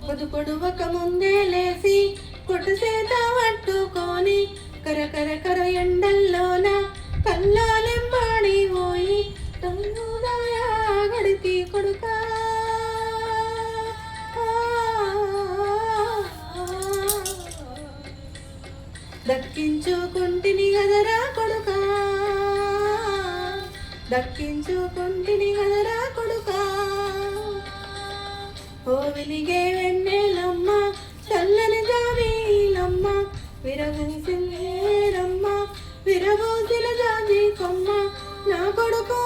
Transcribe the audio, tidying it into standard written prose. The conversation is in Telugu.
పొడువక ముందే లేసి కొట్టు చేత పట్టుకొని కర కర ఎండల్లోన కల్లాలెంబాడి పోయి తమ్ముదాయా గడితి కొడుకా దక్కించుకుంటిని గదరా కొడుకా దక్కించుకుంటిని గదరా కొడుకా ఓ వెలిగే వెన్నెలమ్మ చల్లని జాబీలమ్మ విరబూసిలేరమ్మ విరబూసిన జాజి కొమ్మ నా కొడుకు